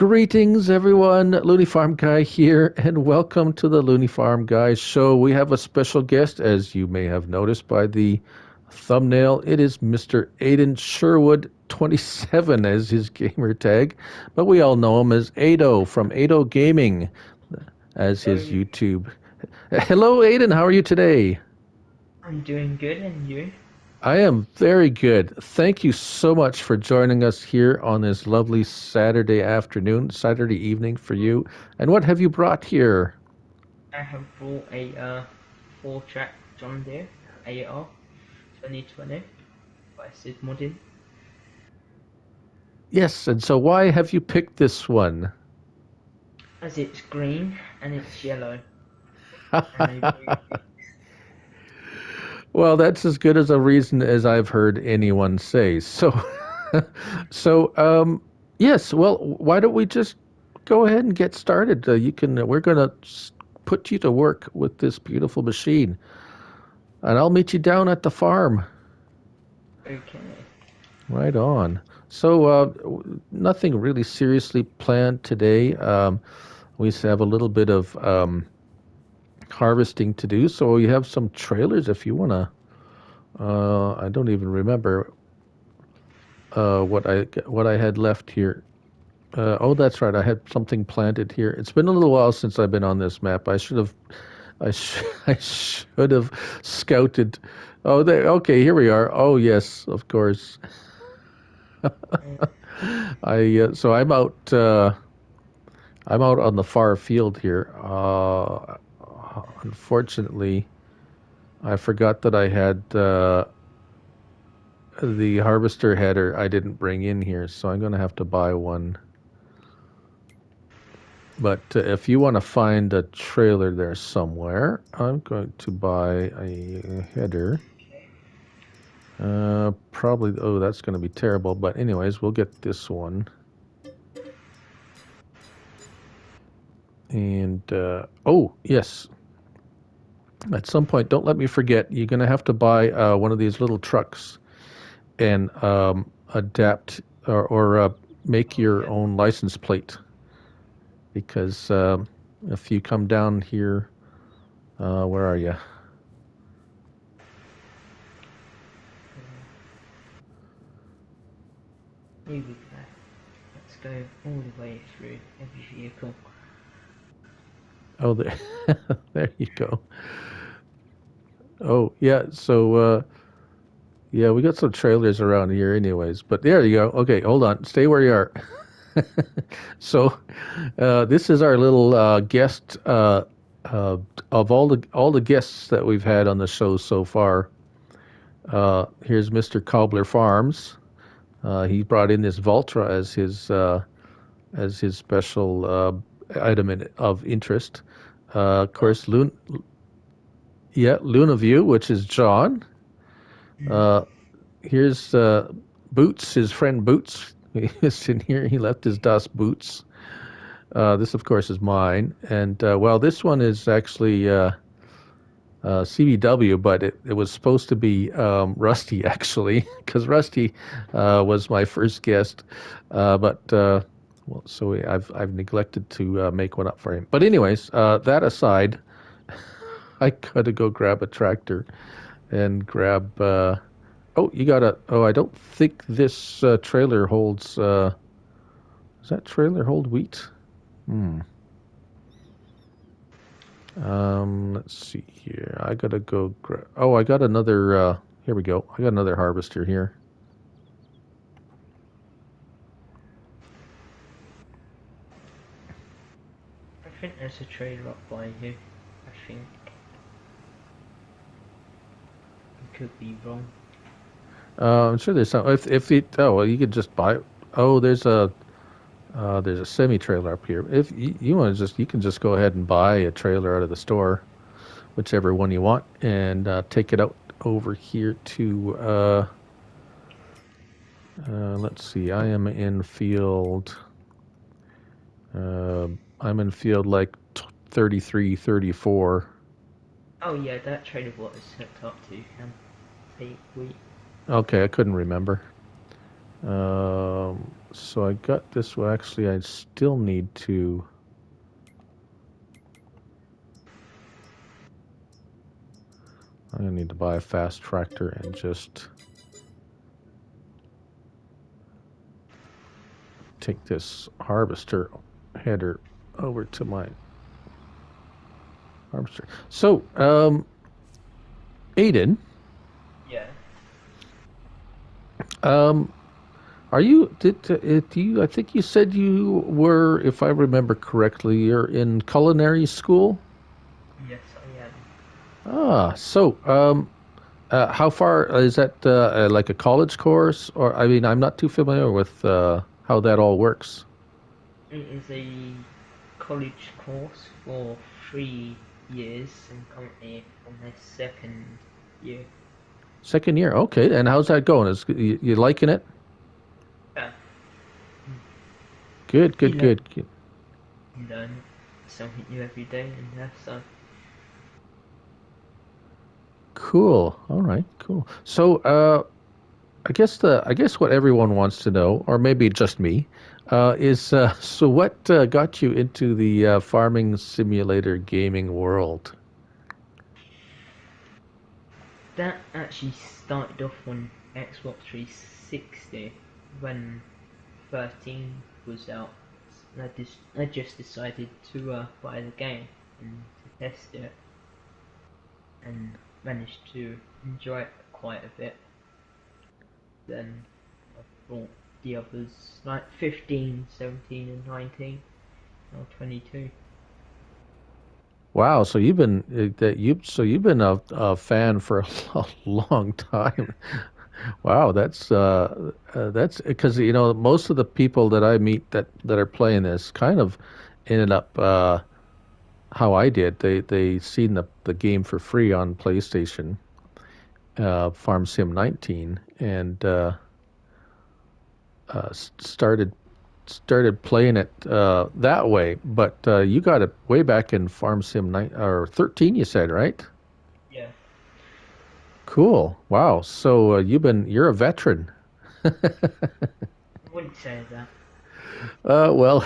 Greetings, everyone. Looneyfarmguy here, and welcome to the Looneyfarmguy show. We have a special guest, as you may have noticed by the thumbnail. It is Mr. Aiden Sherwood, 27 as his gamer tag, but we all know him as Aido from Aido Gaming as his Hello, YouTube. Hello, Aiden. How are you today? I'm doing good, and you? I am very good. Thank you so much for joining us here on this lovely Saturday afternoon, Saturday evening for you. And what have you brought here? I have brought a four-track John Deere AR 2020 by Sid Modding, Yes, and so why have you picked this one? as it's green and it's yellow and a blue bit. Well, that's as good as a reason as I've heard anyone say. So, yes, well, why don't we just go ahead and get started? We're going to put you to work with this beautiful machine, and I'll meet you down at the farm. Okay. Right on. So, nothing really seriously planned today. We just have a little bit of harvesting to do. So, we have some trailers if you want to. I don't even remember what I had left here. Oh, that's right. I had something planted here. It's been a little while since I've been on this map. I should have scouted. Oh, there. Okay, here we are. Oh, yes, of course. Uh, So I'm out on the far field here. Unfortunately, I forgot that I had the harvester header I didn't bring in here, so I'm going to have to buy one. But if you want to find a trailer there somewhere, I'm going to buy a header. Probably, oh, that's going to be terrible. But anyways, we'll get this one. And, oh, yes, at some point, don't let me forget, you're going to have to buy one of these little trucks and adapt or make oh your yeah. own license plate. Because if you come down here, where are you? Here we go. Let's go all the way through every vehicle. Oh, there, there you go. Oh, yeah. So, yeah, we got some trailers around here, anyways. But there you go. Okay, hold on. Stay where you are. So, this is our little guest uh, of all the guests that we've had on the show so far. Here's Mr. Cobbler Farms. He brought in this Valtra as his special item of interest. Of Well, course, yeah, Luna View, which is John. mm, Uh, here's Boots, his friend Boots. He's in here. He left his dust boots. This, of course, is mine. And well, this one is actually CBW, but it was supposed to be Rusty actually, because Rusty was my first guest. But well, so I've neglected to make one up for him. But anyways, that aside, I gotta go grab a tractor and grab. Oh, you gotta. Oh, I don't think this trailer holds. Does that trailer hold wheat? Hmm. Let's see here. I gotta go grab. Oh, I got another. Here we go. I got another harvester here. I think there's a trailer up by you. I think I could be wrong. I'm sure there's some. If it. Oh, well, you could just buy. Oh, there's a semi trailer up here. If you want to just, you can just go ahead and buy a trailer out of the store, whichever one you want, and take it out over here to. Let's see. I am in field. Uh, I'm in field like 33, 34. Oh yeah, that trailer what is hooked up to take wheat. Okay, I couldn't remember. So I got this one. Actually, I still need to. I'm gonna need to buy a fast tractor and just take this harvester header over to my harvester. So, Aiden, Yeah. um, are you? Do you? I think you said you were, if I remember correctly, you're in culinary school. Yes, I am. So, how far is that? Like a college course, or I mean, I'm not too familiar with how that all works. It is a college course for 3 years and currently on my second year. Second year, okay. And how's that going? Is you liking it? Yeah, Good, you good, learn, good, good. you learn something new every day, and so Cool. All right, cool. So, I guess what everyone wants to know, or maybe just me, is so what got you into the farming simulator gaming world? that actually started off on Xbox 360 when 13 was out. I just decided to buy the game and to test it, and managed to enjoy it quite a bit. Then I bought the others like 15, 17, and 19 or 22. Wow, so you've been you've been a fan for a long time. Wow, that's because you know most of the people that I meet that are playing this kind of ended up how I did. They seen the game for free on PlayStation, Farm Sim 19, and started playing it that way. But you got it way back in Farm Sim 9 or 13, you said, right? Yeah, Cool. Wow. So you're a veteran. I wouldn't say that. Well,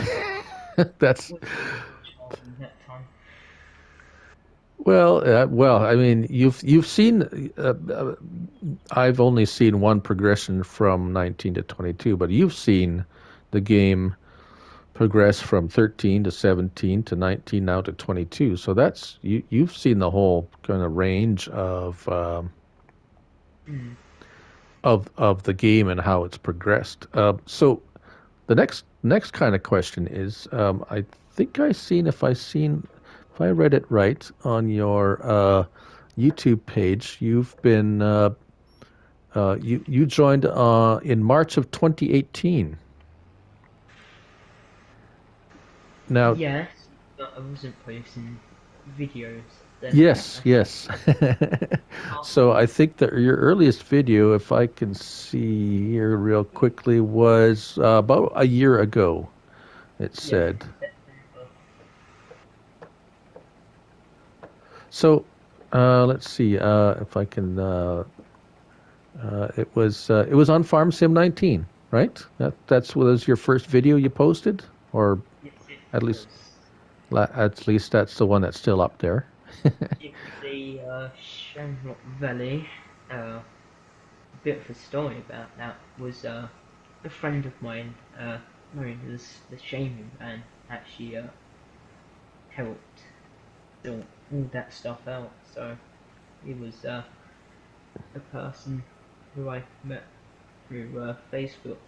that's Wasn't much older than that time. well. I mean, you've seen. I've only seen one progression from 19 to 22, but you've seen the game progress from 13 to 17 to 19 now to 22. So that's you've seen the whole kind of range Mm. of the game and how it's progressed. So the next kind of question is, I think if I read it right on your YouTube page, you've been you joined in March of 2018. Now, Yes, but I wasn't posting videos then. yes, yes. So I think that your earliest video, if I can see here real quickly, was about a year ago. It Yeah, said. in September. So let's see if I can. It was on Farm Sim 19, right? That's was your first video you posted, or Yes, it at least was. at least that's the one that's still up there. It was the Shamrock Valley. A bit of a story about that was a friend of mine, known as the Shaman Man, actually helped sort all that stuff out. So he was a person who I met through Facebook.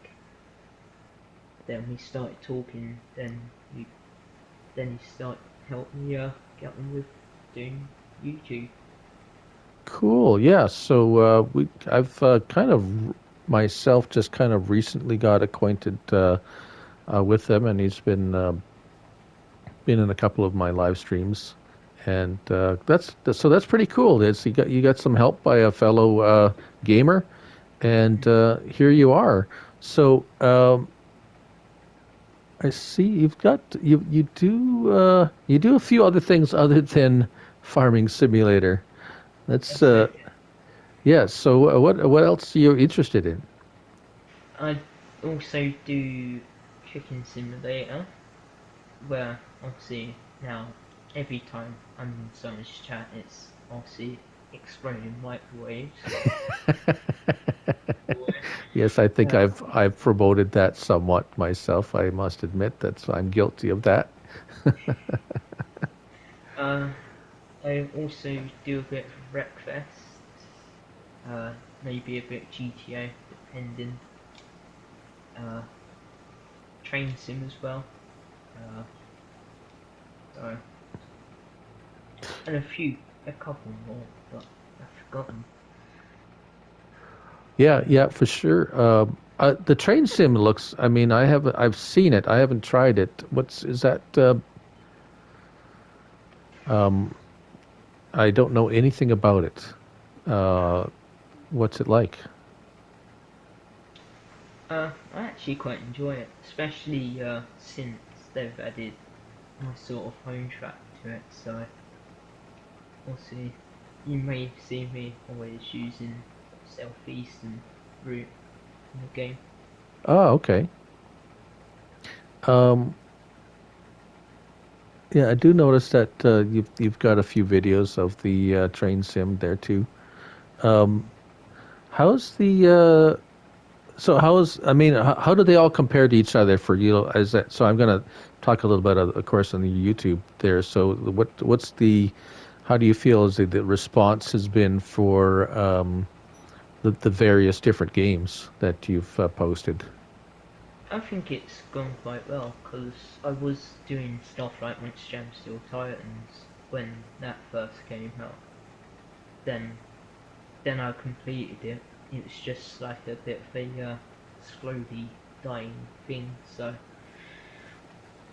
Then we started talking. Then he started helping me get on with doing YouTube. Cool. Yeah. So I've kind of myself just kind of recently got acquainted with him, and he's been in a couple of my live streams, and so that's pretty cool. It's you got some help by a fellow gamer, and here you are. So I see you've got you do a few other things other than Farming Simulator. That's That's right. yeah. So what else are you interested in? also do Cooking Simulator, where obviously now every time I'm in someone's chat, it's obviously exploding microwaves. Yes, I think Uh, I've promoted that somewhat myself. I must admit that I'm guilty of that. uh, I also do a bit of breakfast, uh, maybe a bit GTA, depending. Uh, Train sim as well. Uh, so and a couple more, but I've forgotten. Yeah, yeah, for sure. The train sim looks. I mean, I've seen it. I haven't tried it. What's is that? Um, I don't know anything about it. Uh, what's it like? I actually quite enjoy it, especially since they've added my sort of home track to it. So we'll see. You may see me always using southeastern route in the game. Oh, okay. Um, yeah, I do notice that you've got a few videos of the train sim there too. Um, how's the so how's I mean how do they all compare to each other for you? As that so I'm gonna talk a little bit of course on the YouTube there. So what's the how do you feel as the response has been for the various different games that you've posted? I think it's gone quite well because I was doing stuff like Once Jam Steel Titans when that first came out. Then I completed it. It was just like a bit of a slowly dying thing, so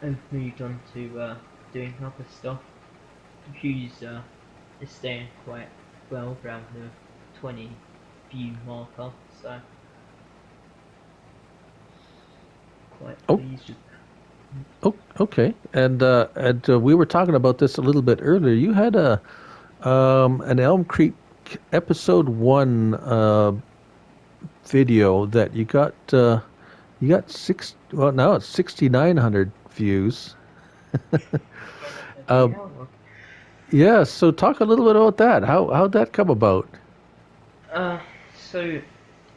I've moved on to doing other stuff. Views is staying quite well around the 20 view marker, so quite Oh, pleased with that. oh, okay. And we were talking about this a little bit earlier. You had a an Elm Creek episode one video that you got six. Well, now it's 6,900 views. Went up every Uh, hour. yeah. So talk a little bit about that. How'd that come about? Uh, so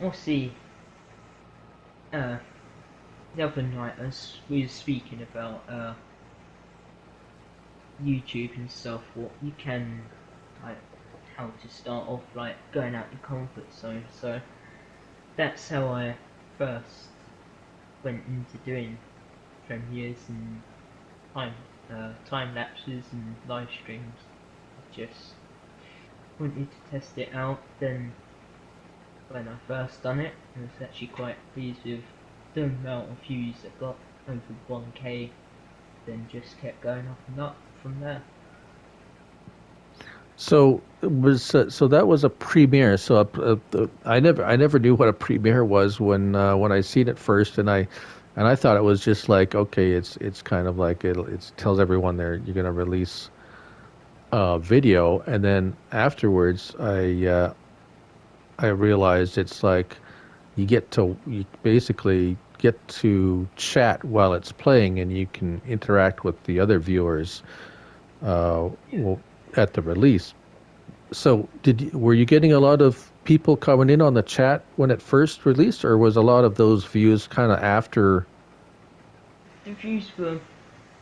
we'll see. Uh, the other night as we were speaking about YouTube and stuff, what you can like how to start off like going out your comfort zone. So that's how I first went into doing premieres and time time lapses and live streams. I just wanted to test it out. Then when I first done it, I was actually quite pleased with the amount of views I got over 1k. Then just kept going up and up from there. So it was so that was a premiere. So I never knew what a premiere was when I seen it first, and I thought it was just like okay, it's kind of like it tells everyone there you're gonna release a video, and then afterwards I realized it's like you basically get to chat while it's playing, and you can interact with the other viewers Yeah. at the release. So, were you getting a lot of people coming in on the chat when it first released, or was a lot of those views kind of after? The views were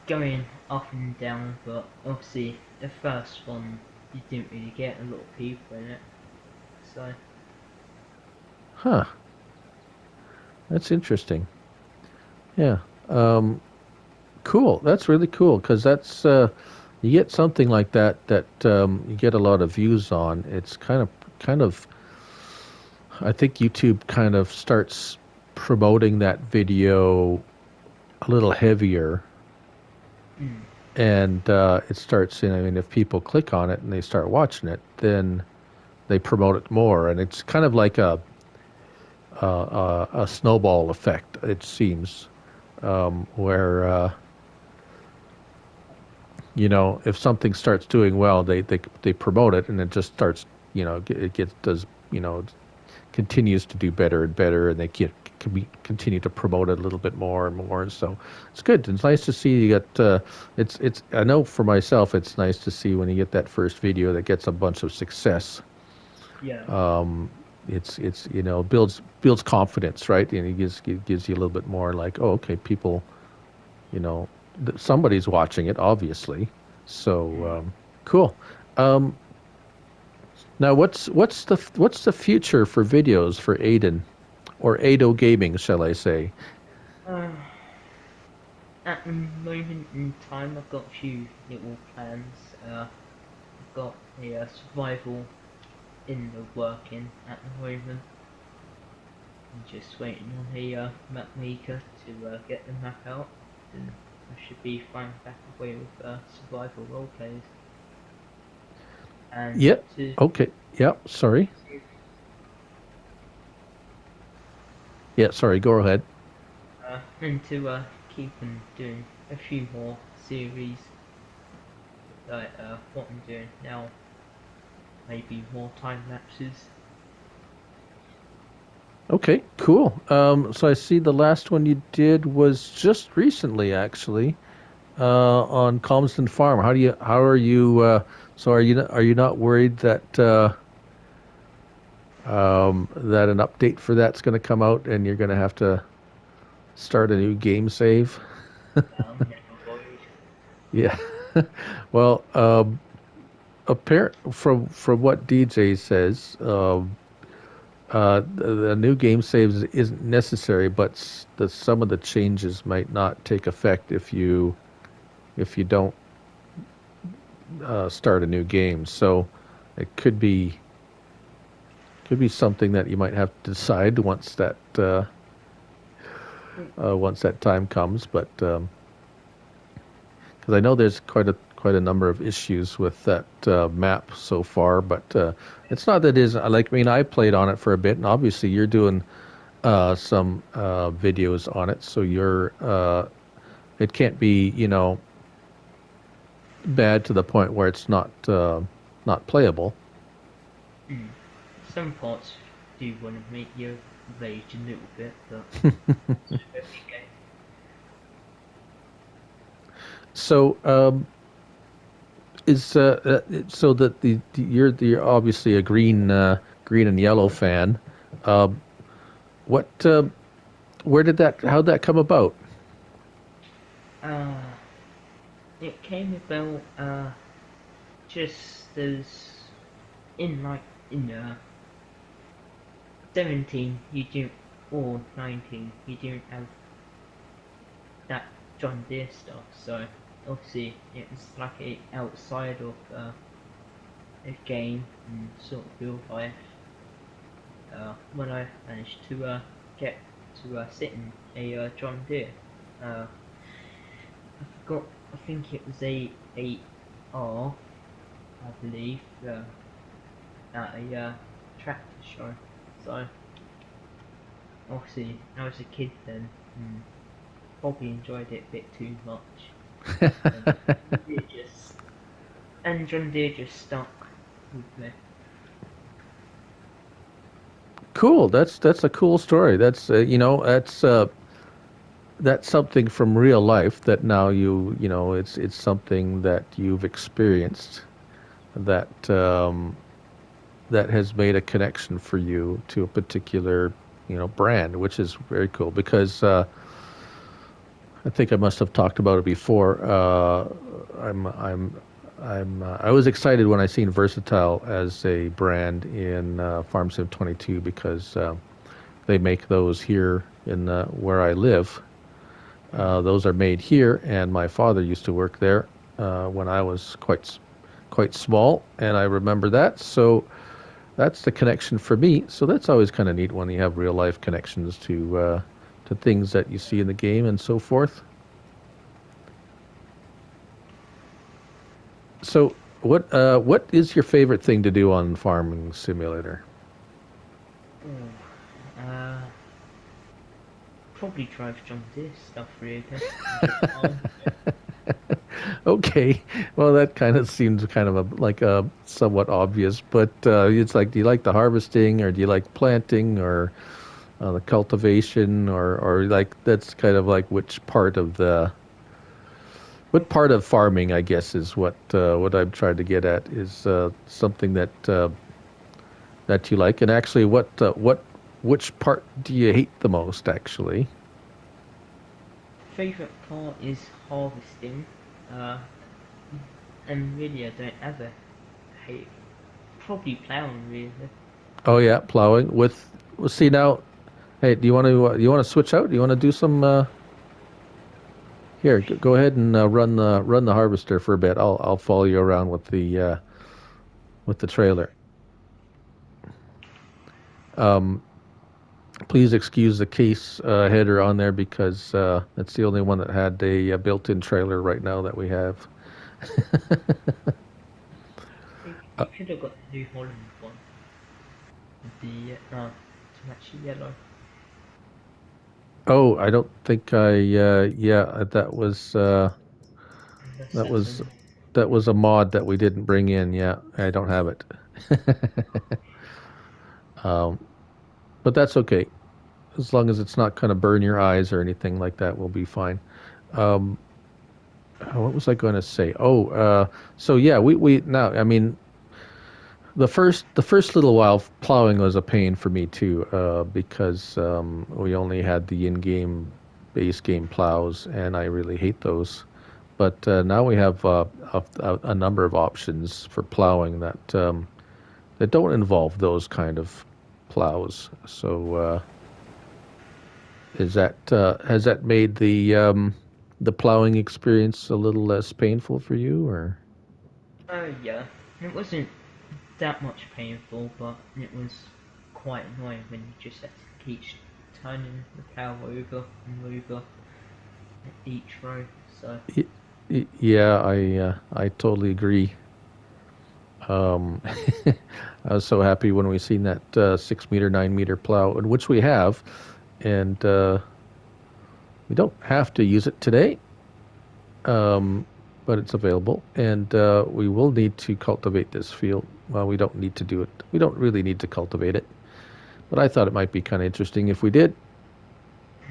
going up and down, but obviously the first one you didn't really get a lot of people in it. So Huh, that's interesting. Yeah, um, cool. That's really cool because that's you get something like that you get a lot of views on. It's kind of. I think YouTube kind of starts promoting that video a little heavier mm, and it starts. I mean, if people click on it and they start watching it, then they promote it more, and it's kind of like a snowball effect. It seems where if something starts doing well, they promote it, and it just starts. It gets does continues to do better and better, and they continue to promote it a little bit more and more. So it's good. It's nice to see you get. It's. I know for myself, it's nice to see when you get that first video that gets a bunch of success. Yeah. It's builds confidence, right? And it gives you a little bit more like, oh, okay, people, you know, somebody's watching it, obviously. So cool. Um, Now, what's the future for videos for Aiden or Aido Gaming, shall I say? Uh, at the moment in time, I've got a few little plans. I've got a survival in the working at the moment. I'm just waiting on a map maker to get the map out. And I should be fine back away with survival roleplays. And Yeah. to Okay. Yeah. Sorry. Yeah. Sorry. Go ahead. keep on doing a few more series like what I'm doing now, maybe more time lapses. Okay. Cool. So I see the last one you did was just recently, actually, on Calmston Farm. How are you? So are you not worried that an update for that's going to come out and you're going to have to start a new game save? I'm never worried. Yeah. Well, apparent from what DJ says, the new game saves isn't necessary, but some of the changes might not take effect if you don't start a new game. So it could be something that you might have to decide once that time comes. But because I know there's quite a number of issues with that map so far, but it's not that it isn't. Like, I mean, I played on it for a bit, and obviously you're doing some videos on it, so it can't be bad to the point where it's not playable. Mm. Some parts do want to make you rage a little bit, but it's with every game. So is so that you're obviously a green and yellow fan. Um, what where did that how'd that come about? Uh, it came about just as in like in 17 you do or 19 you don't have that John Deere stuff, so obviously it was like a outside of a game and sort of real life. When I managed to get to sit in a John Deere, uh, I forgot. I think it was a 8R, I believe, at a tractor show. So obviously I was a kid then, and probably enjoyed it a bit too much. And it just and John Deere just stuck with me. Cool. That's a cool story. That's something from real life that now it's something that you've experienced that that has made a connection for you to a particular brand, which is very cool because I think I must have talked about it before. I'm I'm I was excited when I seen Versatile as a brand in Farm Sim 22 because they make those here in where I live. Mm. Those are made here, and my father used to work there when I was quite small, and I remember that. So that's the connection for me. So that's always kind of neat when you have real life connections to things that you see in the game and so forth. So what is your favorite thing to do on Farming Simulator? Ooh, uh, probably drive John Deere stuff really, and just farm. Okay, well that kind of seems kind of like a somewhat obvious, but it's like, do you like the harvesting or do you like planting or the cultivation, or like that's kind of like which part of the what part of farming, I guess, is what I'm trying to get at is something that you like, and actually, what which part do you hate the most, actually? Favorite part is harvesting, uh, and really I don't ever hate. Probably plowing, really. Oh yeah, plowing with. Well, see now, hey, do you want to switch out? Do you want to do some? Here, go ahead and run the harvester for a bit. I'll follow you around with the trailer. Um, Please excuse the case header on there because that's the only one that had a built-in trailer right now that we have. You should have got the New Holland one. The it's actually yellow. Oh, I don't think yeah, Unless that that's a was that was a mod that we didn't bring in. Yeah, I don't have it. um, but that's okay. As long as it's not kind of burn your eyes or anything like that, we'll be fine. Um, what was I going to say? Oh, so yeah, we now. I mean, the first little while plowing was a pain for me too, because we only had the in-game base game plows, and I really hate those. But now we have a number of options for plowing that don't involve those kind of plows. So is that has that made the plowing experience a little less painful for you, or? yeah. It wasn't that much painful, but it was quite annoying when you just had to keep turning the plow over and over each row. So Yeah, I totally agree. I was so happy when we seen that 6 meter, 9 meter plow, and which we have, and we don't have to use it today, um, but it's available, and we will need to cultivate this field. Well, we don't need to do it. We don't really need to cultivate it, but I thought it might be kind of interesting if we did,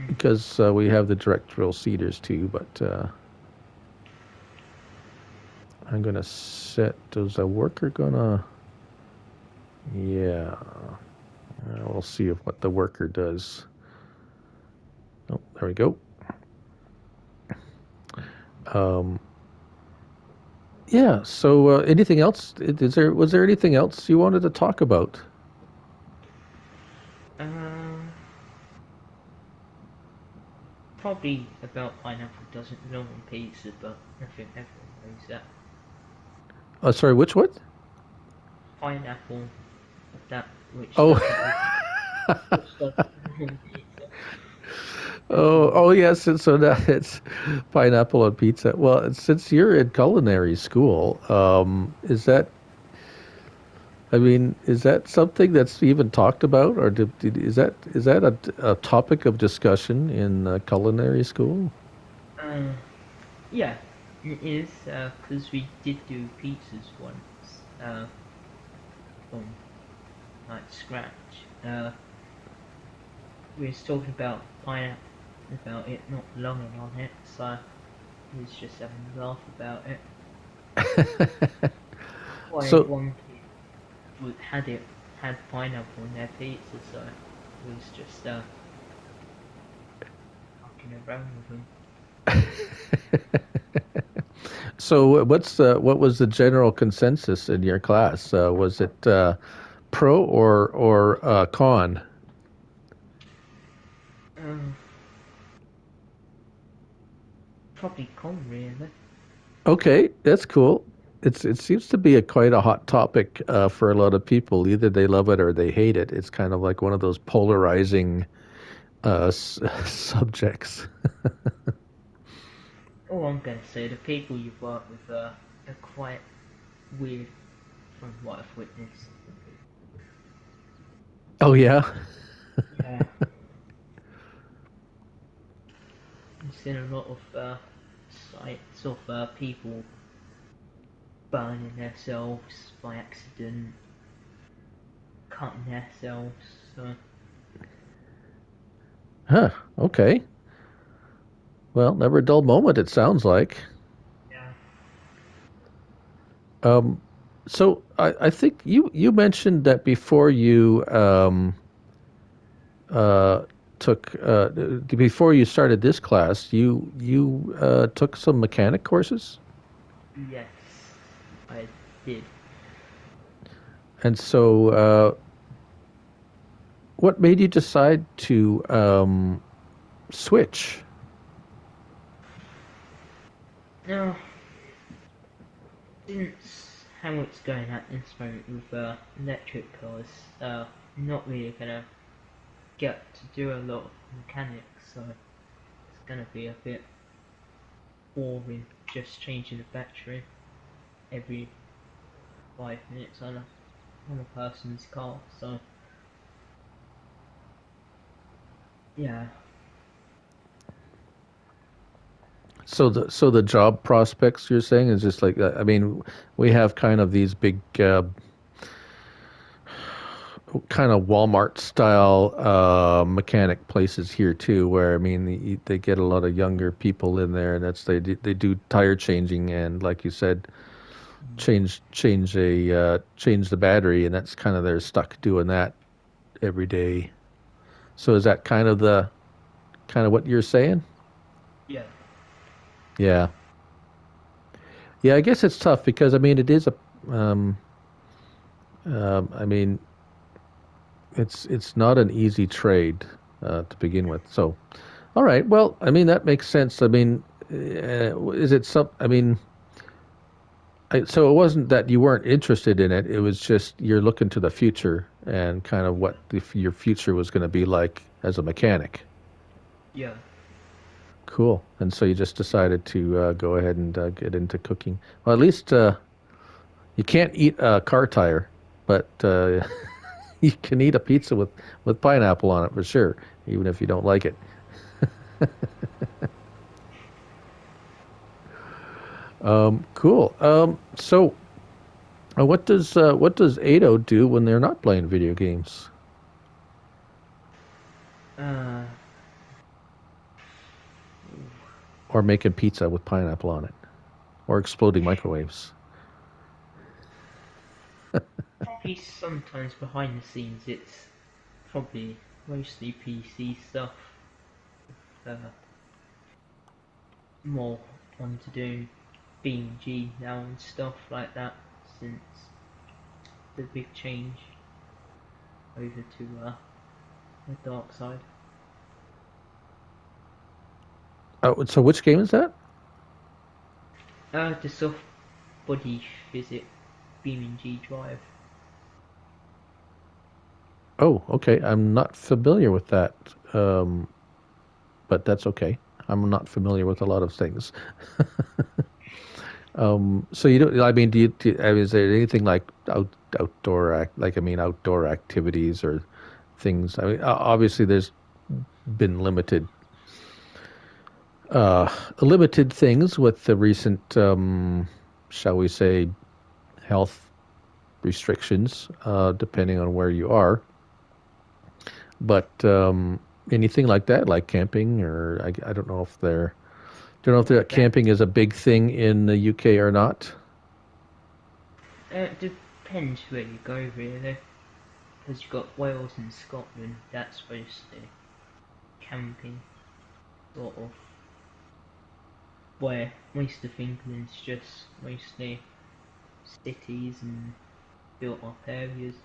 because we have the direct drill seeders too. But I'm gonna set. Does a worker gonna? Yeah, we'll see if what the worker does. Oh, there we go. Um, yeah. So, anything else? Was there anything else you wanted to talk about? um, probably about pineapple doesn't belong on pizza, but I think everyone knows that. Sorry, which what? Pineapple, that which Oh, doesn't which doesn't belong on pizza. Everyone oh, yes. So that it's pineapple on pizza. Well, since you're in culinary school, is that? I mean, is that something that's even talked about, or is that a topic of discussion in culinary school? uh, yeah, it is because we did do pizzas once from like scratch. We was talking about pineapple, about it not belonging on it, so we was just having a laugh about it. Why So, one kid had pineapple on their pizza, so we was just fucking around with them. so what was the general consensus in your class? Was it pro or con? Um, Probably con really. Okay, that's cool. It seems to be a quite a hot topic for a lot of people. Either they love it or they hate it. It's kind of like one of those polarizing subjects. All I'm gonna say, the people you work with are quite weird from what I've witnessed. Oh yeah. Yeah, I've seen a lot of sites of people burning themselves by accident, cutting themselves. So Huh. Okay. Well, never a dull moment, it sounds like. Yeah. Um, so I think you mentioned that before you uh, took before you started this class, you took some mechanic courses, Yes, I did. and so what made you decide to switch? Now, since how it's going at this moment with electric cars, not really gonna get to do a lot of mechanics, so it's gonna be a bit boring just changing the battery every 5 minutes on a person's car. So yeah, So the job prospects you're saying is just like I mean we have kind of these big kind of Walmart style mechanic places here too, where I mean they get a lot of younger people in there, and they do tire changing and like you said, change the battery, and that's kind of they're stuck doing that every day. So is that kind of what you're saying? yeah, Yeah, yeah. I guess it's tough because I mean it is a um, I mean it's not an easy trade to begin with. So all right. Well, I mean that makes sense. I mean, is it some? I mean, so it wasn't that you weren't interested in it. It was just you're looking to the future and kind of what your future was going to be like as a mechanic. yeah. Cool. And so you just decided to go ahead and get into cooking. Well, at least you can't eat a car tire, but you can eat a pizza with pineapple on it for sure, even if you don't like it. Cool. So what does Aido do when they're not playing video games Uh, or making pizza with pineapple on it or exploding microwaves? probably sometimes behind the scenes it's probably mostly PC stuff. Uh, more onto doing BMG now and stuff like that since the big change over to the dark side. So which game is that? The soft body physics BMG drive. Oh, okay. I'm not familiar with that, but that's okay. I'm not familiar with a lot of things. So you don't. I mean, I mean, is there anything like like I mean, outdoor activities or things? I mean, obviously there's been uh, limited things with the recent, shall we say, health restrictions, depending on where you are. But anything like that, like camping, or I don't know if they're, don't know if that That camping is a big thing in the UK or not. depends where you go really, because you've got Wales and Scotland. That's mostly camping, sort of. Where most of England's just mostly cities and built up areas.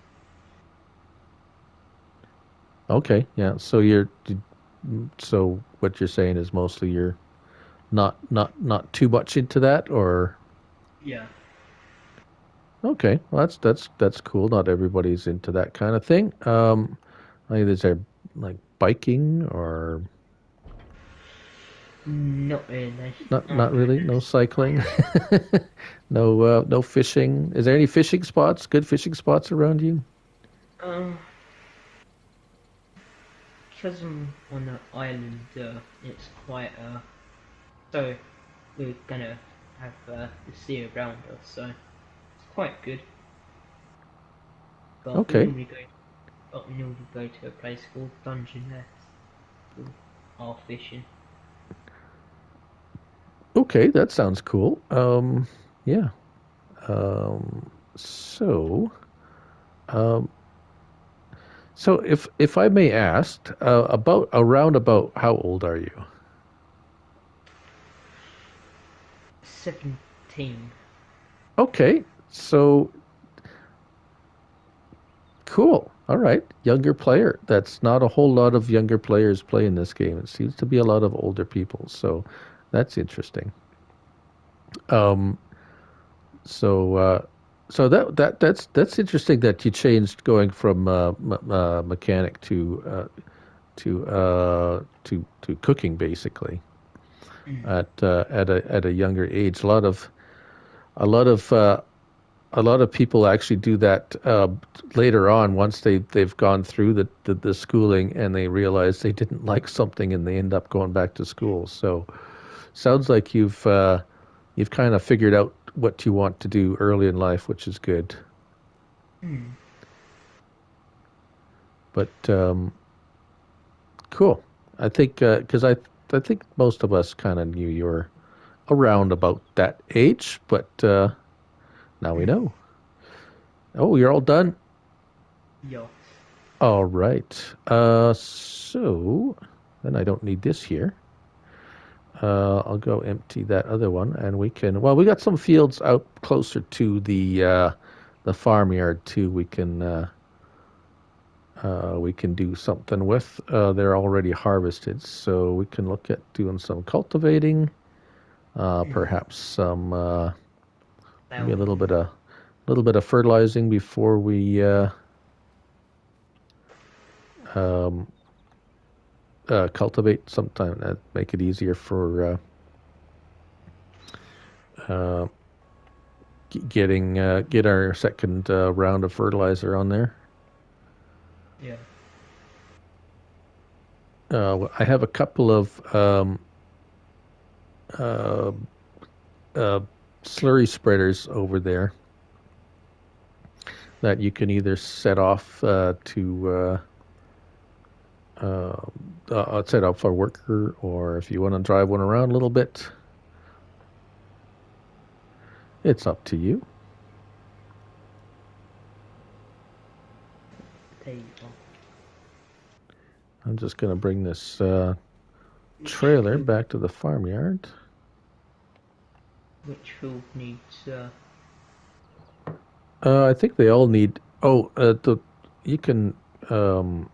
Okay, yeah. So what you're saying is mostly you're not too much into that, or Yeah. okay. Well, that's cool. Not everybody's into that kind of thing. Like, is there like biking or Not really. not really? No cycling, no fishing. Is there any fishing spots? Good fishing spots around you? Um, because I'm on an island, it's quite so we're gonna have the sea around us, so it's quite good. But we Okay. normally go, but we normally go to a place called Dungeon Nest. All fishing. Okay, that sounds cool. Yeah. So, um, so if I may ask, about around about how old are you? 17. Okay, so cool. All right, younger player. That's not a whole lot of younger players playing this game. It seems to be a lot of older people. So that's interesting. Um, so so that's interesting that you changed going from mechanic to cooking basically Mm. at a younger age. A lot of uh, a lot of people actually do that later on once they've gone through the schooling and they realize they didn't like something and they end up going back to school. So sounds like you've kind of figured out what you want to do early in life, which is good. Mm. But cool. I think because I think most of us kind of knew you were around about that age, but now we Mm. know. Oh, you're all done. Yo. All right. So then I don't need this here. I'll go empty that other one, and we can. Well, we got some fields out closer to the farmyard too. We can do something with. They're already harvested, so we can look at doing some cultivating. Mm. Perhaps some maybe Well, a little bit of fertilizing before we um, cultivate. Sometime that make it easier for uh, get our second round of fertilizer on there. yeah. I have a couple of uh, uh, slurry spreaders over there that you can either set off uh, set off for a worker, or if you want to drive one around a little bit, it's up to you. There you go. I'm just going to bring this Which trailer field? back to the farmyard. Which field needs? I think they all need. Oh, you can um,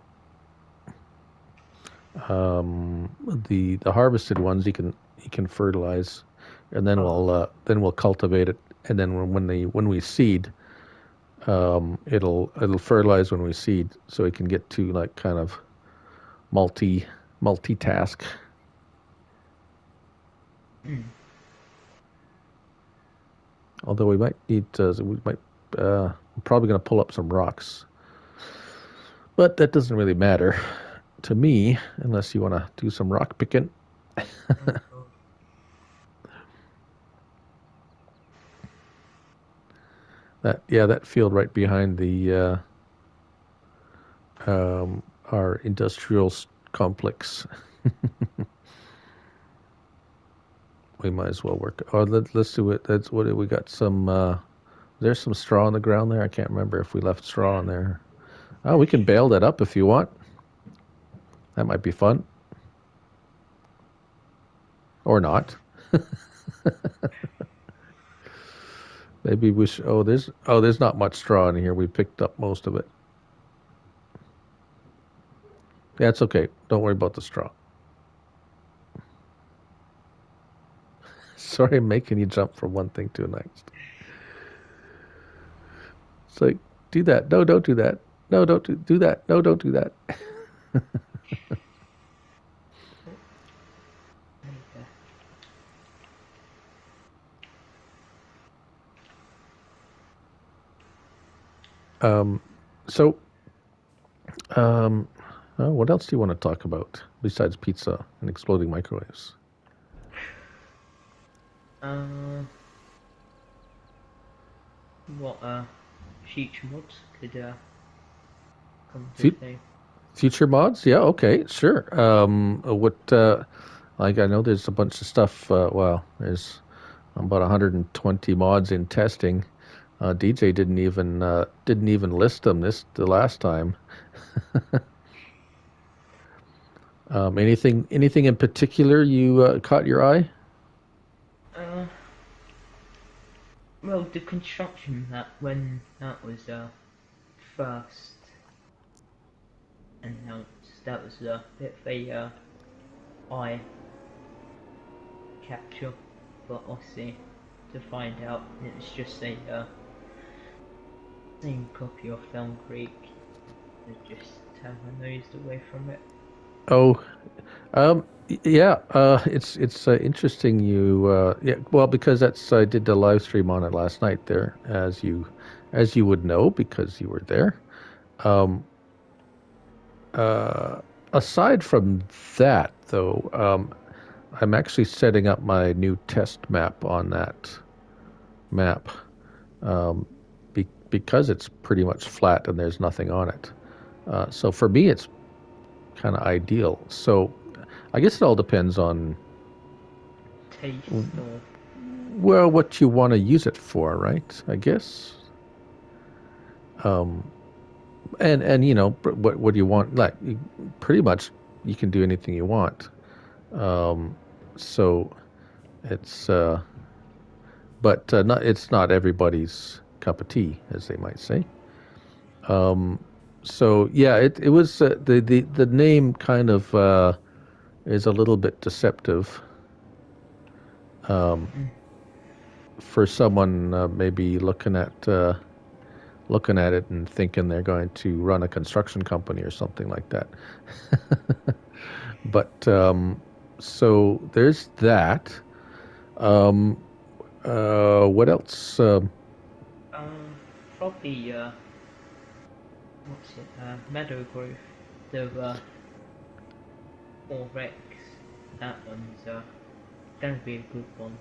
the harvested ones you can fertilize, and Oh. then we'll cultivate it, and then when we seed, it'll fertilize when we seed, so it can get to like kind of multi multitask. Mm. Although we might we're probably going to pull up some rocks, but that doesn't really matter to me unless you want to do some rock picking. Oh God. That field right behind the our industrial complex. We might as well work. Oh, let's do it. That's what we got. Some there's some straw on the ground there. I can't remember if we left straw Yeah. on there. Oh, we can bale that up if you want. That might be fun, or not. Maybe we should. There's not much straw in here. We picked up most of it. Yeah, it's okay. Don't worry about the straw. Sorry, I'm making you jump from one thing to the next. It's like, do that. No, don't do that. No, don't do that. No, don't do that. Oh, there you go. Um, so, um, what else do you want to talk about besides pizza and exploding microwaves? Uh, what future mods could come to Fu- fame? Future mods? Yeah, okay, sure. What like I know there's a bunch of stuff. Well, there's about 120 mods in testing. DJ didn't even list them this the last time. Anything in particular you caught your eye? Uh, well, the construction that when that was first announced, that was a bit of a eye capture for Aussie to find out it was just a same copy of Elm Creek. They just turn my nose away from it. Oh, yeah. It's interesting. Yeah. Well, because that's I did the live stream on it last night there, as you would know because you were there. Um, uh, Aside from that, though, I'm actually setting up my new test map on that map, um, because it's pretty much flat and there's nothing on it. So for me, it's kind of ideal. So I guess it all depends on, Taste or well, what you want to use it for, right? I guess. Um, and what do you want? Like pretty much you can do anything you want. Um, so it's but not it's not everybody's cup of tea, as they might say. Um, so yeah, it was the name kind of is a little bit deceptive, um, mm, for someone maybe looking at it and thinking they're going to run a construction company or something like that. But so there's that. Um, what else? um, probably what's it? Meadow Growth. The 4X. That one's gonna be a good one.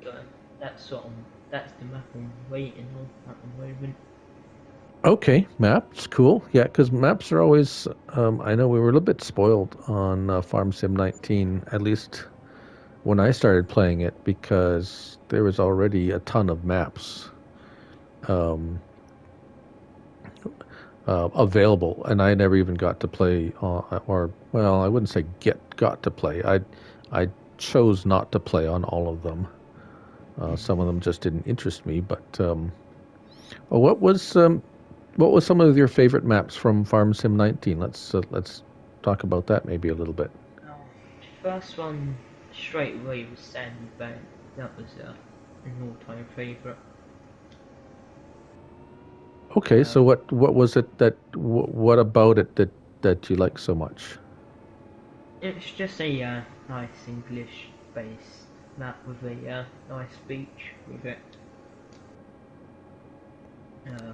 So that's sort of that's the map I'm waiting on at the moment. Okay, maps, cool. Yeah, because maps are always. I know we were a little bit spoiled on Farm Sim 19, at least when I started playing it, because there was already a ton of maps um, available, and I never even got to play, or well, I wouldn't say got to play. I chose not to play on all of them. Some of them just didn't interest me. But well, what was some of your favorite maps from Farm Sim 19? Let's talk about that maybe a little bit. First one straight away was Sandy Bank. That was an all-time favourite. Okay, Uh, so what was it what about it that you like so much? it's just a nice English-based map with a nice beach with it, uh,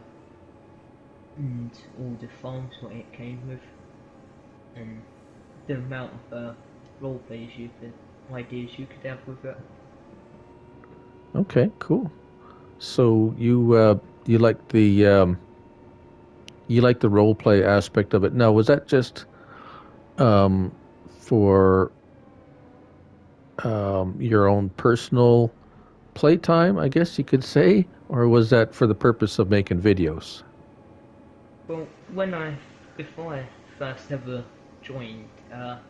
and all the farms what it came with, and the amount of role plays you could, ideas you could have with it. Okay, cool. So you like the role play aspect of it. Now, was that just for your own personal playtime, I guess you could say, or was that for the purpose of making videos? Well, before I first ever joined,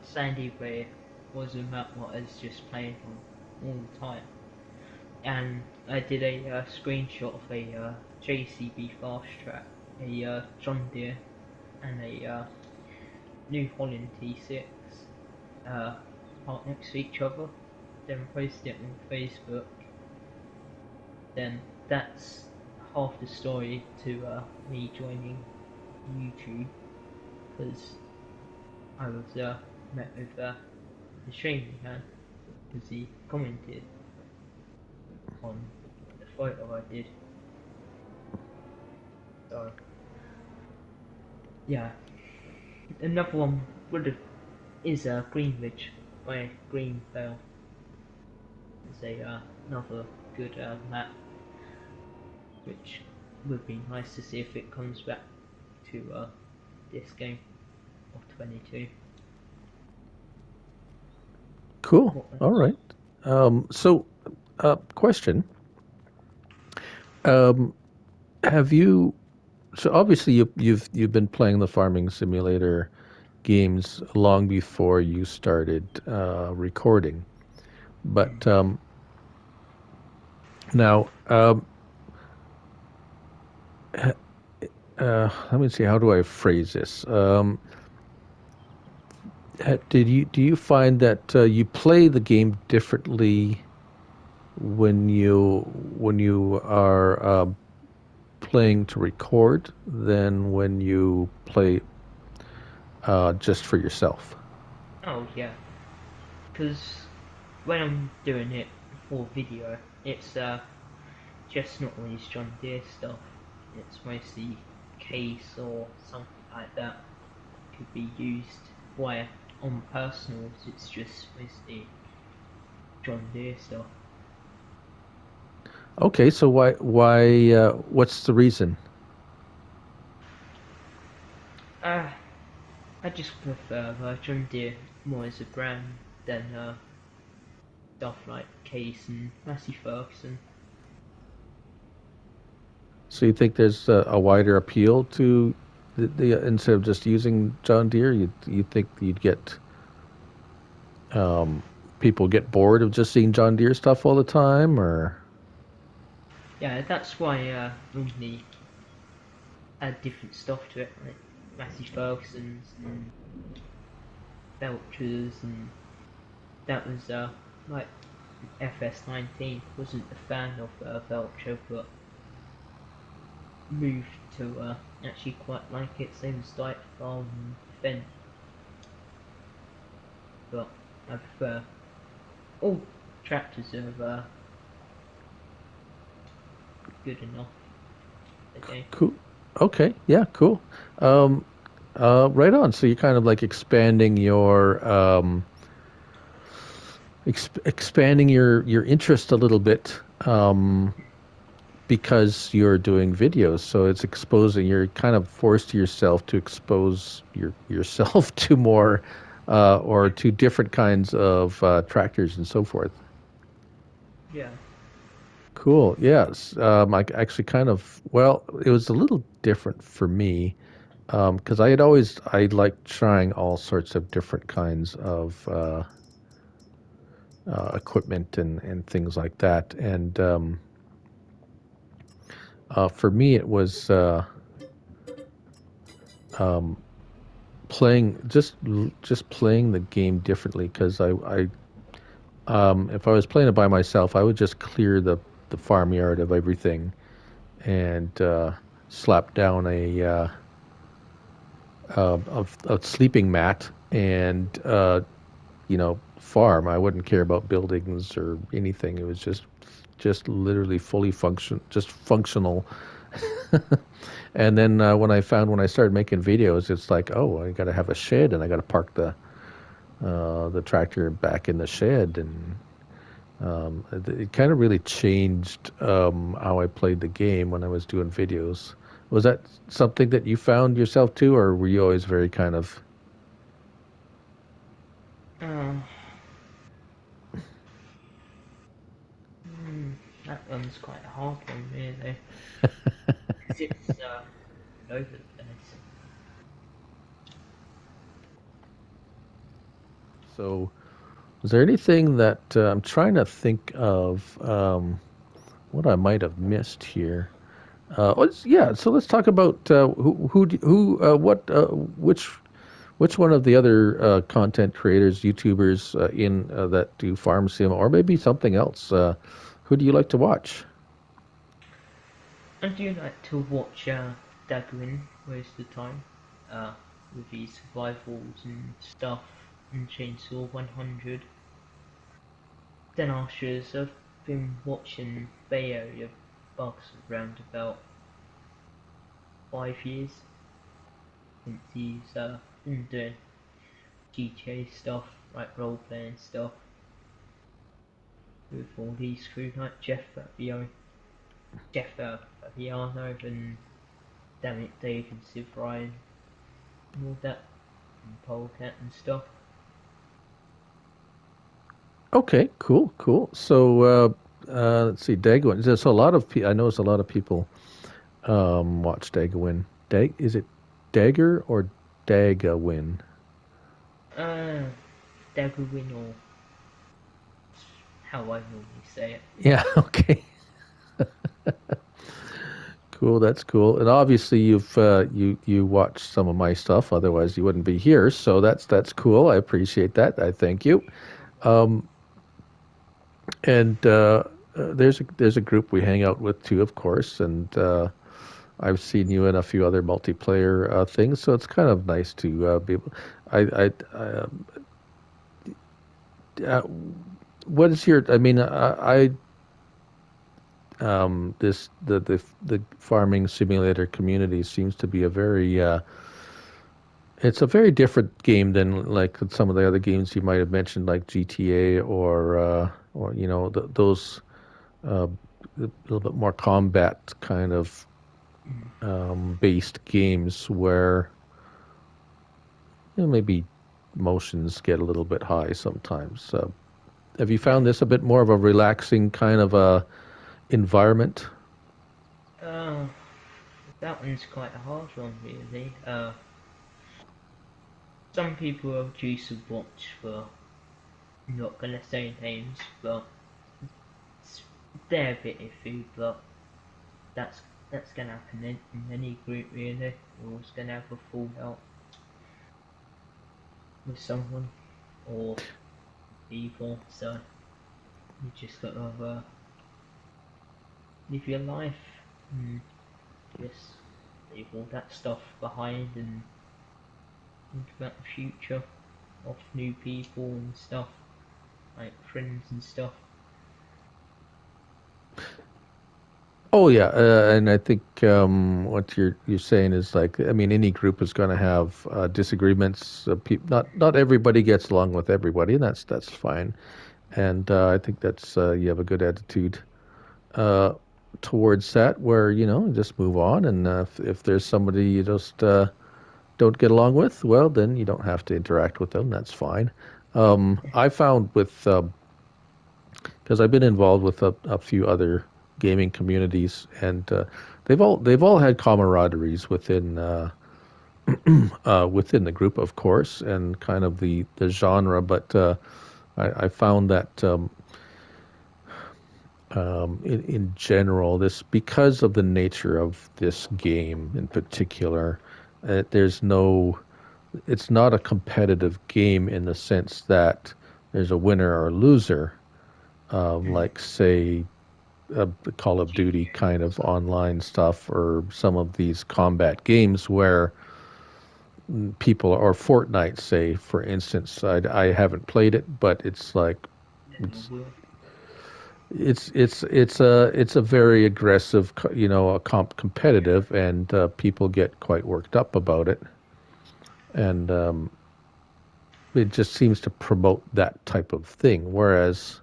Sandy Bay was a map what I was just playing on all the time, and I did a screenshot of a JCB fast track, a John Deere, and a New Holland T6 uh, parked next to each other. Then posted it on Facebook. Then that's half the story to me joining YouTube, because I was met with the streaming man because he commented on the photo I did. So yeah, another one would have is Greenwich by Greenvale. It's a another good map, which would be nice to see if it comes back to this game of 22. Cool. What All else? right. So, question. Um, have you? So obviously you've been playing the farming simulator games long before you started recording. But now, let me see. How do I phrase this? Did you do you find that you play the game differently when you are playing to record than when you play just for yourself? Oh yeah, because when I'm doing it for video, it's just not always John Deere stuff. It's mostly case or something like that. Could be used. Why on personals, it's just mostly John Deere stuff. Okay, so why what's the reason? Uh, I just prefer John Deere more as a brand than stuff like Case and Massey Ferguson. So you think there's a wider appeal to the instead of just using John Deere, you think you'd get um, people get bored of just seeing John Deere stuff all the time, or Yeah, that's why Looney add different stuff to it, like Massey Ferguson's and Belcher's, and that was like FS19 wasn't a fan of Belcher, but moved to actually quite like it. Same as Dyke Farm and Fendt, but I prefer all tractors are good enough. Okay. cool? Okay, yeah, cool. Um, right on. So you're kind of like expanding your interest a little bit. Because you're doing videos, so it's exposing. You're kind of forced yourself to expose yourself to more or to different kinds of tractors and so forth. Yeah. Cool. Yes. I actually kind of well, it was a little different for me because I liked trying all sorts of different kinds of equipment and things like that. And for me, it was. Um, playing just playing the game differently because if I was playing it by myself, I would just clear the farmyard of everything and slap down a sleeping mat and farm. I wouldn't care about buildings or anything. It was just literally fully just functional. And then when I started making videos, it's like, oh, I got to have a shed and I got to park the tractor back in the shed, and it kind of really changed how I played the game when I was doing videos. Was that something that you found yourself too, or were you always very kind of? Uh, mm, that one's quite a hard one, really, because it's all over the place. So, was there anything that I'm trying to think of what I might have missed here? Yeah, so let's talk about which one of the other content creators, YouTubers in that do farm sim, or maybe something else. Who do you like to watch? I do like to watch Dagwin most of the time, uh, with his survivals and stuff, and Chainsaw 100. Then afterwards, I've been watching Bay Area bugs around about 5 years since he's been doing GTA stuff, like role playing stuff, with all these crew like Jeff Fabiano and Dammit Dave and Civ Ryan. and all that, and polecat and stuff. Okay, cool, cool. So let's see, Dagwin. There's a lot of I notice a lot of people watch Dagwin. Is it Dagger or Dagwin? Uh, Daggerwin, or how I normally say it. Yeah, okay. Cool, that's cool. And obviously you watched some of my stuff, otherwise you wouldn't be here. So that's cool. I appreciate that. I thank you. Um, and there's a group we hang out with too, of course, and I've seen you in a few other multiplayer things, so it's kind of nice to be able. I uh, what is your? I mean, this the farming simulator community seems to be a very it's a very different game than like some of the other games you might have mentioned, like GTA or those a little bit more combat kind of Mm. based games where maybe emotions get a little bit high sometimes. Have you Yeah. found this a bit more of a relaxing kind of a environment? Uh, that one's quite a hard one, really. Some people are due to watch for, not gonna say names, but they're a bit iffy, but that's that's gonna happen in any group, really. You're always gonna have a fallout with someone or people, so you just gotta live your life and just leave all that stuff behind and think about the future of new people and stuff, like friends and stuff. Oh yeah, and I think what you're saying is like I mean any group is going to have disagreements. Not everybody gets along with everybody, and that's fine. And I think that's you have a good attitude uh, towards that, where just move on, and if there's somebody you just don't get along with, well then you don't have to interact with them. That's fine. I found with because I've been involved with a few other gaming communities, and they've all had camaraderies within the group, of course, and kind of the genre. But I found that in general, this because of the nature of this game in particular, there's no. It's not a competitive game in the sense that there's a winner or loser, Mm. like say the Call of Duty GTA kind or of stuff. online stuff or some of these combat games where people or Fortnite, say for instance, I haven't played it, but it's like Never it's will. it's a very aggressive, a competitive, and people get quite worked up about it, and it just seems to promote that type of thing. Whereas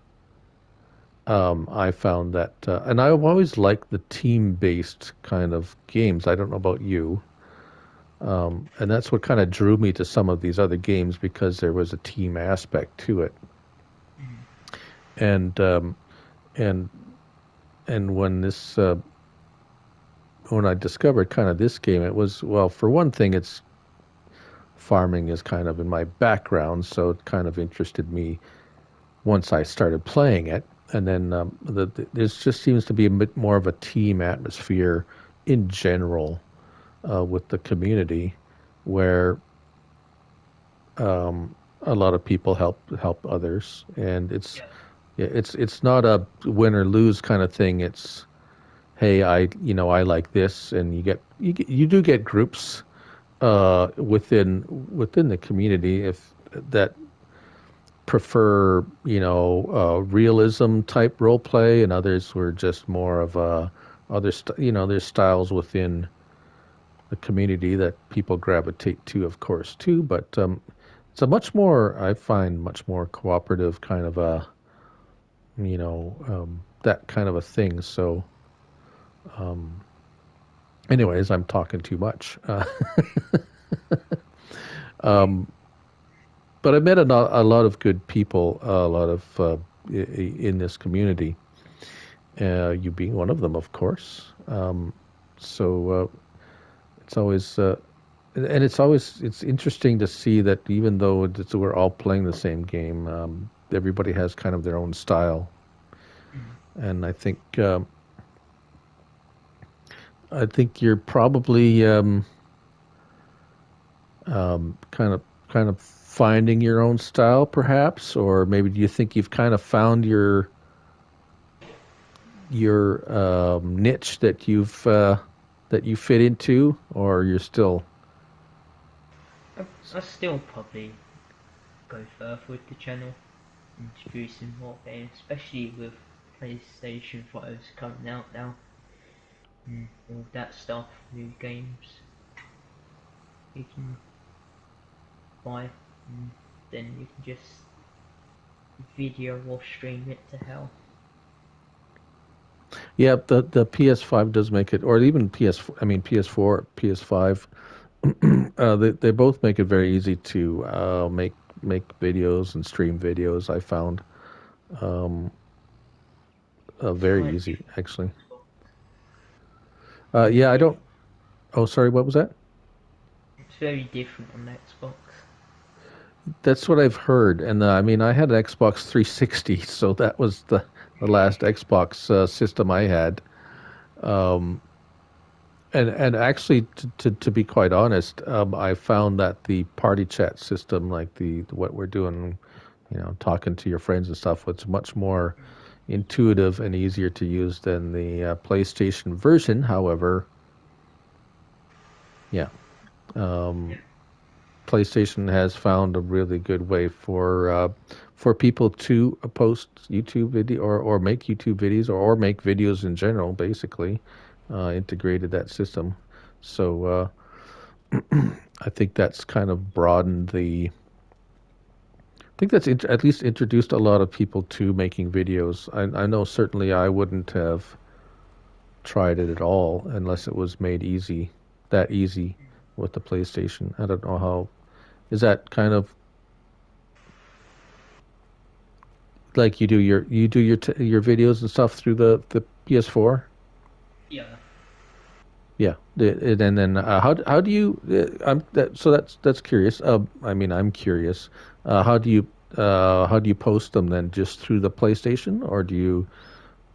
I found that, and I've always liked the team-based kind of games. I don't know about you, and that's what kind of drew me to some of these other games because there was a team aspect to it. Mm. And and and when I discovered kind of this game, it was well, for one thing, it's farming is kind of in my background, so it kind of interested me once I started playing it. And then there just seems to be a bit more of a team atmosphere in general with the community, where a lot of people help others, and Yeah. it's not a win or lose kind of thing. It's hey, I like this, and you do get groups within the community if that prefer realism type role play, and others were just more of a there's styles within the community that people gravitate to, of course, too. But it's a much more, I find, much more cooperative kind of a, that kind of a thing. So, anyways, I'm talking too much. Yeah. But I met a lot of good people, a lot of in this community. You being one of them, of course. So it's always and it's interesting to see that even though we're all playing the same game, everybody has kind of their own style, Mm. and I think you're probably kind of finding your own style, perhaps, or maybe do you think you've kind of found your niche that you fit into, or you're still I still probably go further with the channel, introducing more games, especially with PlayStation 5's coming out now. All that stuff, new games you can buy, and then you can just video or stream it to hell. yeah, the PS5 does make it, or even I mean PS4, PS5. They both make it very easy to make videos and stream videos. I found It's very quite easy, different actually. on Xbox. Yeah, I Very, don't. Oh, sorry, what was that? it's very different on Xbox. That's what I've heard, and I mean, I had an Xbox 360, so that was the last Xbox system I had. Um, and actually, to be quite honest, I found that the party chat system, like the what we're doing, talking to your friends and stuff, was much more intuitive and easier to use than the PlayStation version. However, yeah, um, PlayStation has found a really good way for people to post YouTube video or make YouTube videos or make videos in general. Basically, integrated that system. So I think that's kind of broadened the. I think that's at least introduced a lot of people to making videos. I know certainly I wouldn't have tried it at all unless it was made easy, that easy with the PlayStation. I don't know how. Is that kind of like you do your videos and stuff through the PS4? Yeah. Yeah, and then how do you? So that's curious. I mean, I'm curious. How do you post them then? Just through the PlayStation, or do you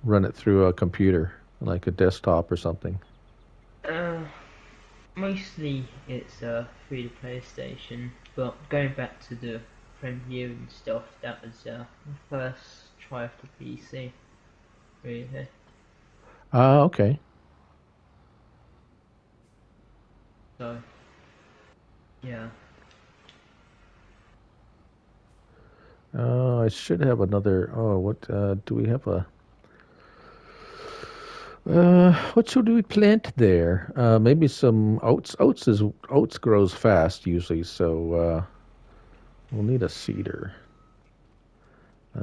run it through a computer, like a desktop or something? Uh, Mostly it's through the PlayStation, but going back to the Premiere and stuff, that was my first try of the PC, really. Ah, okay. So, yeah. I should have another. Oh, what do we have a? What should we plant there? Maybe some oats. Oats grows fast usually, so we'll need a seeder.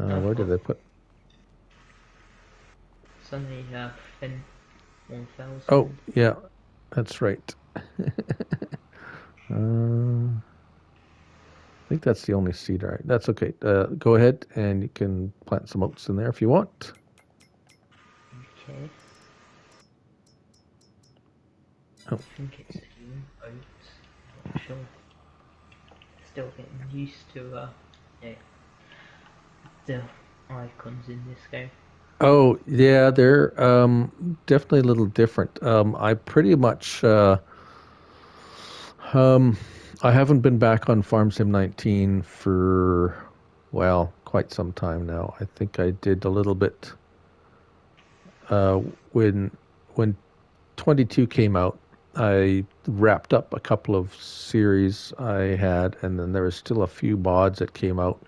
I've Where got did I put? suddenly Fen Oh, 1000. yeah, that's right. I think that's the only seeder. That's okay. Go ahead and you can plant some oats in there if you want. Okay. Oh, I think it's oats. Not sure. Still getting used to yeah, the icons in this game. oh yeah, they're definitely a little different. I pretty much um, I haven't been back on Farm Sim 19 for well quite some time now. I think I did a little bit uh, when when 22 came out. I wrapped up a couple of series I had, and then there was still a few mods that came out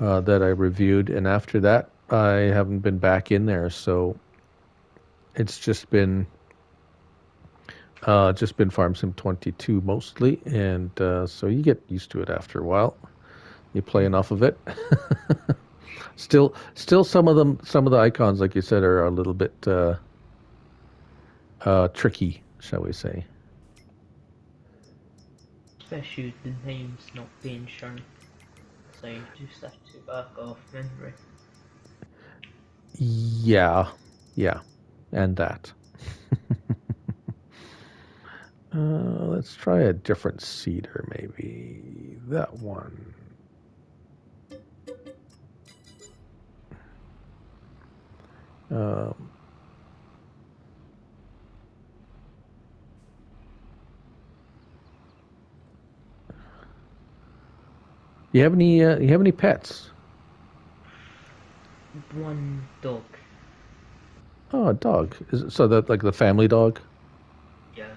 that I reviewed. And after that, I haven't been back in there. So it's just been Farm Sim 22 mostly, and so you get used to it after a while. You play enough of it. Still, some of the icons, like you said, are a little bit tricky, shall we say? especially with the names not being shown. So you just have to work off memory. Yeah, yeah, and that. Let's try a different cedar, maybe that one. Um, you have any? You have any pets? One dog. Oh, a dog. Is it, so that like the family dog? Yeah.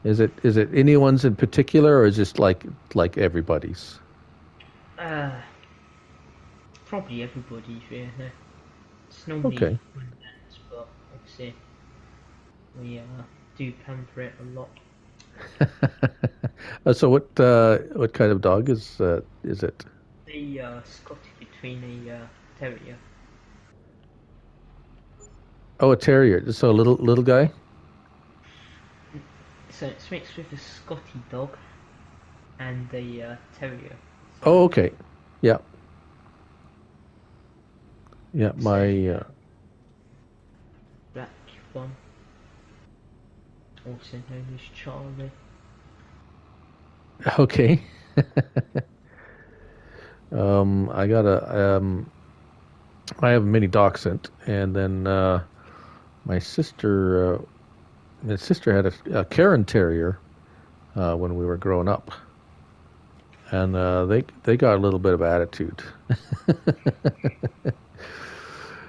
Is it anyone's in particular, or is just like everybody's? Uh, Probably everybody's really. It's normally Okay. my dad's, but obviously we do pamper it a lot. So what kind of dog is it? The Scotty between a terrier. Oh, a terrier. So a little guy. So it's mixed with a Scotty dog and a terrier. So Oh, okay. Yeah, yeah. it's a My black one, also known as Charlie. okay. I got a I have a mini dachshund, and then my sister had a Karen Terrier when we were growing up, and they got a little bit of attitude.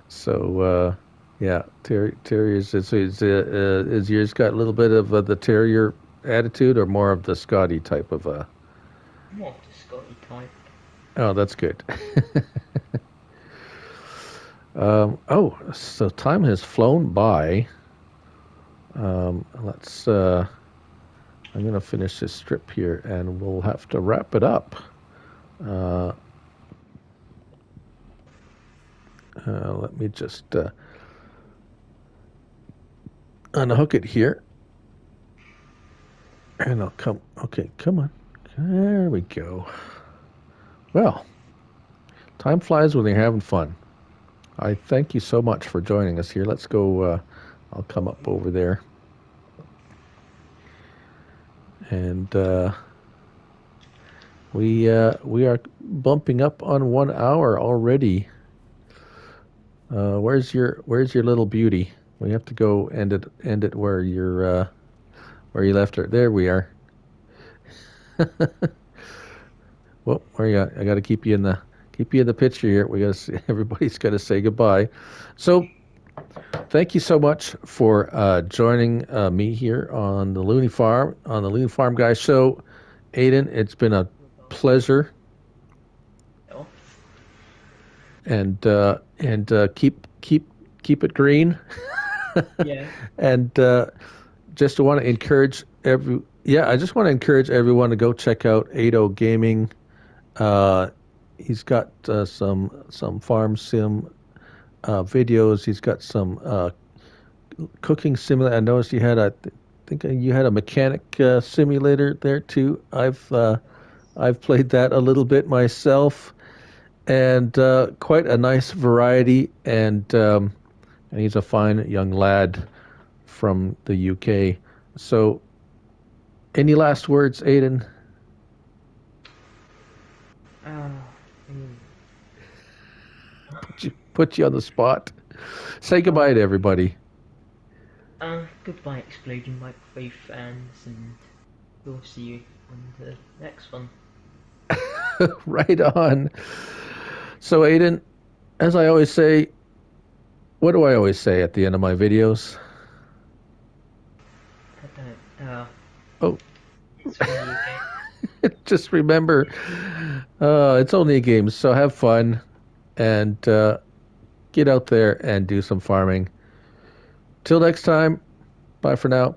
So yeah, terriers. Is yours got a little bit of the terrier attitude, or more of the Scotty type of? More of the Scotty type. Oh, that's good. Oh, so time has flown by. Let's. I'm gonna finish this strip here, and we'll have to wrap it up. Uh, Let me just unhook it here, and I'll come. Okay, come on. There we go. Well, time flies when you're having fun. I thank you so much for joining us here. Let's go. I'll come up over there, and we are bumping up on 1 hour already. Where's your little beauty? We have to go end it where you left her. There we are. Well, where you at? I got to keep you in the picture here. We got to everybody's got to say goodbye. So thank you so much for joining me here on the Looney Farm on the Looney Farm Guy Show. Aiden, it's been a pleasure, Oh, and keep it green. yeah. And just want to encourage I just want to encourage everyone to go check out Aido Gaming. Uh, he's got some farm sim videos. He's got some cooking simulator. I noticed you had think you had a mechanic simulator there too. I've played that a little bit myself, and quite a nice variety. And he's a fine young lad from the UK. So, any last words, Aiden? Uh, mm. Put you on the spot. Say uh, goodbye to everybody. Goodbye, Exploding Microwave fans, and we'll see you on the next one. Right on. So, Aiden, as I always say, what do I always say at the end of my videos? I don't. Oh, It's only a game. just remember, it's only a game, so have fun and get out there and do some farming. Till next time, bye for now.